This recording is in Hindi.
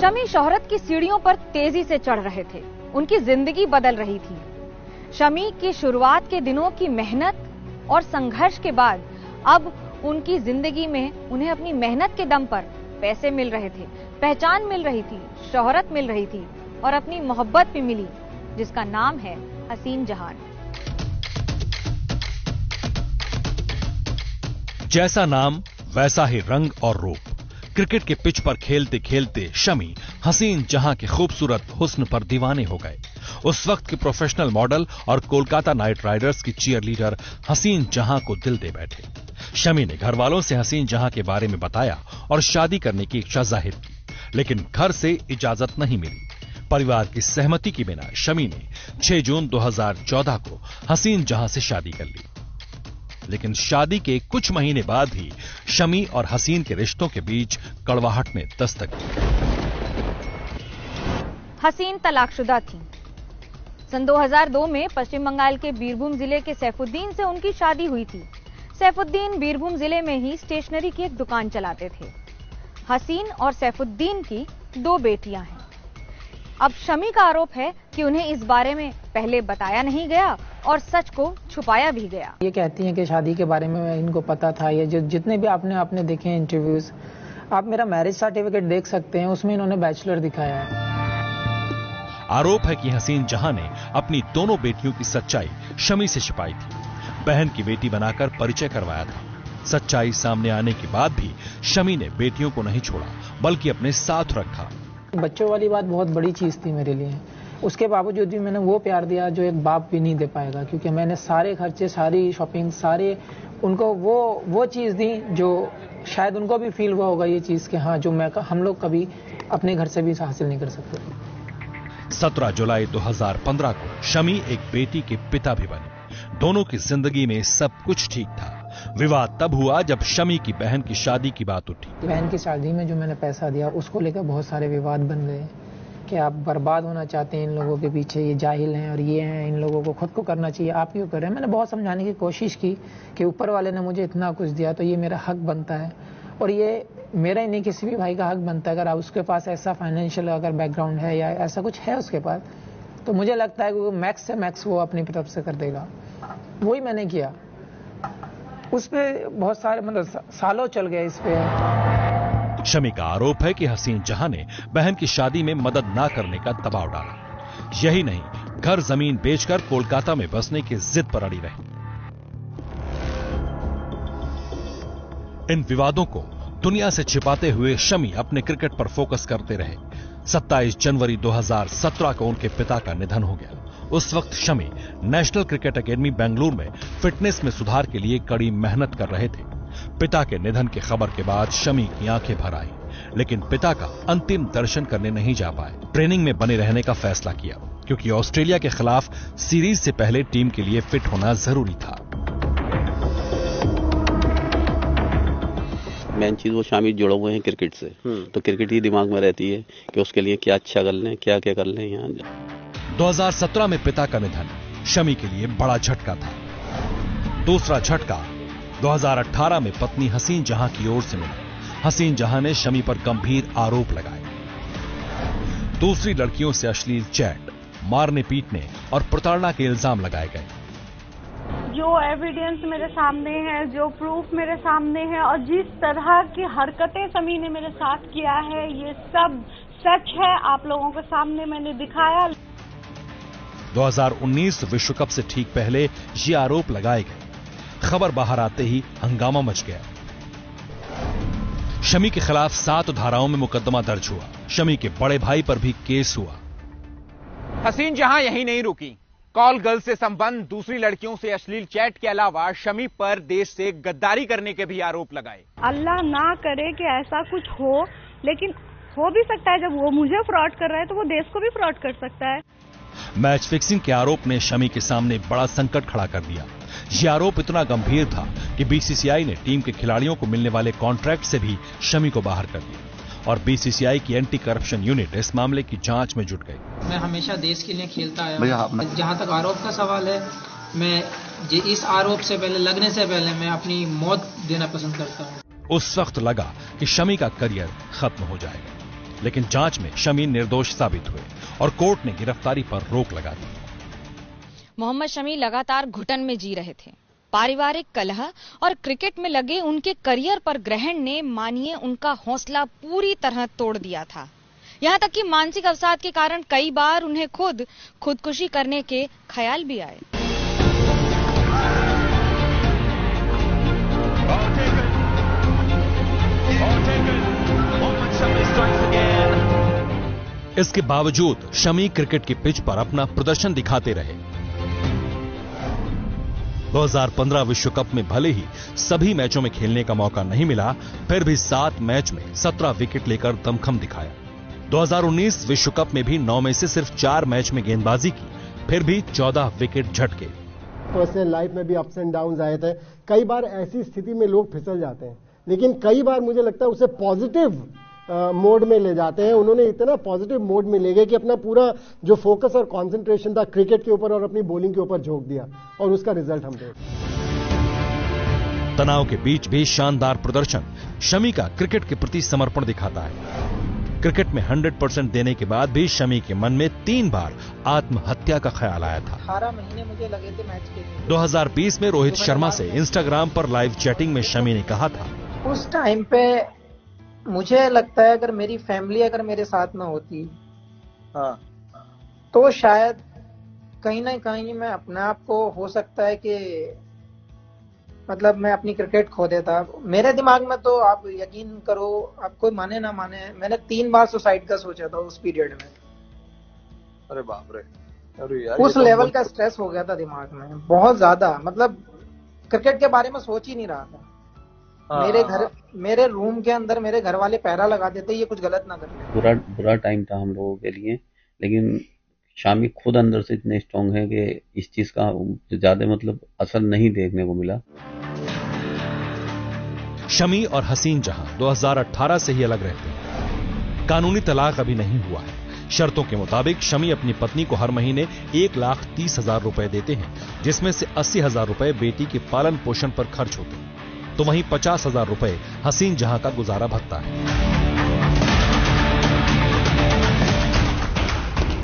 शमी शोहरत की सीढ़ियों पर तेजी से चढ़ रहे थे। उनकी जिंदगी बदल रही थी। शमी की शुरुआत के दिनों की मेहनत और संघर्ष के बाद अब उनकी जिंदगी में उन्हें अपनी मेहनत के दम पर पैसे मिल रहे थे, पहचान मिल रही थी, शोहरत मिल रही थी और अपनी मोहब्बत भी मिली, जिसका नाम है हसीन जहान। जैसा नाम वैसा ही रंग और रूप। क्रिकेट के पिच पर खेलते खेलते शमी हसीन जहां के खूबसूरत हुस्न पर दीवाने हो गए। उस वक्त के प्रोफेशनल मॉडल और कोलकाता नाइट राइडर्स की चीयर लीडर हसीन जहां को दिल दे बैठे। शमी ने घर वालों से हसीन जहां के बारे में बताया और शादी करने की इच्छा जाहिर की, लेकिन घर से इजाजत नहीं मिली। परिवार की सहमति के बिना शमी ने 6 जून 2014 को हसीन जहां से शादी कर ली। लेकिन शादी के कुछ महीने बाद ही शमी और हसीन के रिश्तों के बीच कड़वाहट ने दस्तक दी। हसीन तलाकशुदा थी। सन 2002 में पश्चिम बंगाल के बीरभूम जिले के सैफुद्दीन से उनकी शादी हुई थी। सैफुद्दीन बीरभूम जिले में ही स्टेशनरी की एक दुकान चलाते थे। हसीन और सैफुद्दीन की 2 बेटियां हैं। अब शमी का आरोप है कि उन्हें इस बारे में पहले बताया नहीं गया और सच को छुपाया भी गया। ये कहती हैं कि शादी के बारे में इनको पता था। ये जितने भी आपने देखे हैं इंटरव्यूज, आप मेरा मैरिज सर्टिफिकेट देख सकते हैं, उसमें इन्होंने बैचलर दिखाया है। आरोप है कि हसीन जहां ने अपनी दोनों बेटियों की सच्चाई शमी से छिपाई थी, बहन की बेटी बनाकर परिचय करवाया था। सच्चाई सामने आने के बाद भी शमी ने बेटियों को नहीं छोड़ा, बल्कि अपने साथ रखा। बच्चों वाली बात बहुत बड़ी चीज थी मेरे लिए। उसके बावजूद भी मैंने वो प्यार दिया जो एक बाप भी नहीं दे पाएगा, क्योंकि मैंने सारे खर्चे, सारी शॉपिंग, सारे उनको वो चीज दी जो शायद उनको भी फील हुआ होगा, ये चीज कि हाँ, जो हम लोग कभी अपने घर से भी हासिल नहीं कर सकते। 17 जुलाई 2015 को शमी एक बेटी के पिता भी बने। दोनों की जिंदगी में सब कुछ ठीक था। विवाद तब हुआ जब शमी की बहन की शादी की बात उठी। बहन की शादी में जो मैंने पैसा दिया, उसको लेकर बहुत सारे विवाद बन गए कि आप बर्बाद होना चाहते हैं, इन लोगों के पीछे ये जाहिल हैं और ये हैं, इन लोगों को खुद को करना चाहिए, आप क्यों कर रहे हैं। मैंने बहुत समझाने की कोशिश की कि ऊपर वाले ने मुझे इतना कुछ दिया तो ये मेरा हक बनता है, और ये मेरा ही नहीं, किसी भी भाई का हक बनता है। अगर उसके पास ऐसा फाइनेंशियल अगर बैकग्राउंड है या ऐसा कुछ है उसके पास, तो मुझे लगता है कि वो मैक्स से मैक्स वो अपनी तरफ से कर देगा। वही मैंने किया। उस पे बहुत सारे मतलब सालों चल गए इस पे। शमी का आरोप है कि हसीन जहां ने बहन की शादी में मदद ना करने का दबाव डाला। यही नहीं, घर जमीन बेचकर कोलकाता में बसने की जिद पर अड़ी रही। इन विवादों को दुनिया से छिपाते हुए शमी अपने क्रिकेट पर फोकस करते रहे। 27 जनवरी 2017 को उनके पिता का निधन हो गया। उस वक्त Shami national cricket academy Bengaluru में फिटनेस में सुधार के लिए कड़ी मेहनत कर रहे थे। पिता के निधन की खबर के बाद शमी की आंखें भर आई, लेकिन पिता का अंतिम दर्शन करने नहीं जा पाए। ट्रेनिंग में बने रहने का फैसला किया, क्योंकि ऑस्ट्रेलिया के खिलाफ सीरीज से पहले टीम के लिए फिट होना जरूरी था। मेन चीज वो शामिल जुड़े हुए हैं क्रिकेट से, तो क्रिकेट ही दिमाग में रहती है कि उसके लिए क्या अच्छा कर लें, क्या क्या कर लें। यहाँ 2017 में पिता का निधन शमी के लिए बड़ा झटका था। दूसरा झटका 2018 में पत्नी हसीन जहां की ओर से मिला। हसीन जहां ने शमी पर गंभीर आरोप लगाए। दूसरी लड़कियों से अश्लील चैट, मारने पीटने और प्रताड़ना के इल्जाम लगाए गए। जो एविडेंस मेरे सामने है, जो प्रूफ मेरे सामने है और जिस तरह की हरकतें शमी ने मेरे साथ किया है, ये सब सच है। आप लोगों के सामने मैंने दिखाया। 2019 विश्व कप से ठीक पहले ये आरोप लगाए गए। खबर बाहर आते ही हंगामा मच गया। शमी के खिलाफ 7 धाराओं में मुकदमा दर्ज हुआ। शमी के बड़े भाई पर भी केस हुआ। हसीन जहां यही नहीं रुकी। कॉल गर्ल से संबंध, दूसरी लड़कियों से अश्लील चैट के अलावा शमी पर देश से गद्दारी करने के भी आरोप लगाए। अल्लाह ना करे कि ऐसा कुछ हो, लेकिन हो भी सकता है। जब वो मुझे फ्रॉड कर रहा है तो वो देश को भी फ्रॉड कर सकता है। मैच फिक्सिंग के आरोप ने शमी के सामने बड़ा संकट खड़ा कर दिया। यह आरोप इतना गंभीर था कि बीसीसीआई ने टीम के खिलाड़ियों को मिलने वाले कॉन्ट्रैक्ट से भी शमी को बाहर कर दिया और बीसीसीआई की एंटी करप्शन यूनिट इस मामले की जांच में जुट गई। मैं हमेशा देश के लिए खेलता आया। जहां तक आरोप का सवाल है, मैं इस आरोप से पहले, लगने से पहले मैं अपनी मौत देना पसंद करता हूं। उस वक्त लगा कि शमी का करियर खत्म हो जाएगा। लेकिन जांच में शमी निर्दोष साबित हुए और कोर्ट ने गिरफ्तारी पर रोक लगा दी। मोहम्मद शमी लगातार घुटन में जी रहे थे। पारिवारिक कलह और क्रिकेट में लगे उनके करियर पर ग्रहण ने मानिए उनका हौसला पूरी तरह तोड़ दिया था। यहां तक कि मानसिक अवसाद के कारण कई बार उन्हें खुदकुशी करने के ख्याल भी आए। इसके बावजूद शमी क्रिकेट की पिच पर अपना प्रदर्शन दिखाते रहे। 2015 विश्व कप में भले ही सभी मैचों में खेलने का मौका नहीं मिला, फिर भी 7 मैच में 17 विकेट लेकर दमखम दिखाया। 2019 विश्व कप में भी 9 में से सिर्फ 4 मैच में गेंदबाजी की, फिर भी 14 विकेट झटके। पर्सनल लाइफ में भी अप्स एंड डाउन्स आए थे। कई बार ऐसी स्थिति में लोग फिसल जाते हैं, लेकिन कई बार मुझे लगता है उसे पॉजिटिव मोड में ले जाते हैं। उन्होंने इतना पॉजिटिव मोड में ले गए कि अपना पूरा जो फोकस और कंसंट्रेशन था क्रिकेट के ऊपर और अपनी बॉलिंग के ऊपर झोंक दिया, और उसका रिजल्ट हम देख। तनाव के बीच भी शानदार प्रदर्शन शमी का क्रिकेट के प्रति समर्पण दिखाता है। क्रिकेट में 100% देने के बाद भी शमी के मन में 3 बार आत्महत्या का ख्याल आया था। 18 महीने मुझे लगे थे मैच के। 2020 में रोहित शर्मा से इंस्टाग्राम पर लाइव चैटिंग में शमी ने कहा था, उस टाइम पे मुझे लगता है अगर मेरी फैमिली अगर मेरे साथ में होती तो शायद कहीं ना कहीं मैं अपने आप को हो सकता है कि मतलब मैं अपनी क्रिकेट खो देता। मेरे दिमाग में तो आप यकीन करो, आप कोई माने ना माने, मैंने 3 बार सुसाइड का सोचा था उस पीरियड में। अरे बाप रे, अरे यार, उस लेवल का स्ट्रेस हो गया था दिमाग में बहुत ज्यादा, मतलब क्रिकेट के बारे में सोच ही नहीं रहा था। मेरे रूम के अंदर मेरे घर वाले पहरा लगा देते ये कुछ गलत ना करते। बुरा टाइम था हम लोगों के लिए, लेकिन शामी खुद अंदर से इतने स्ट्रांग है कि इस चीज का ज्यादा मतलब असर नहीं देखने को मिला। शमी और हसीन जहां 2018 से ही अलग रहते हैं। कानूनी तलाक अभी नहीं हुआ है। शर्तों के मुताबिक शमी अपनी पत्नी को हर महीने 1,30,000 रुपए देते हैं, जिसमें से 80,000 रुपए बेटी के पालन पोषण पर खर्च होते हैं, तो वहीं 50,000 रुपए हसीन जहां का गुजारा भत्ता है।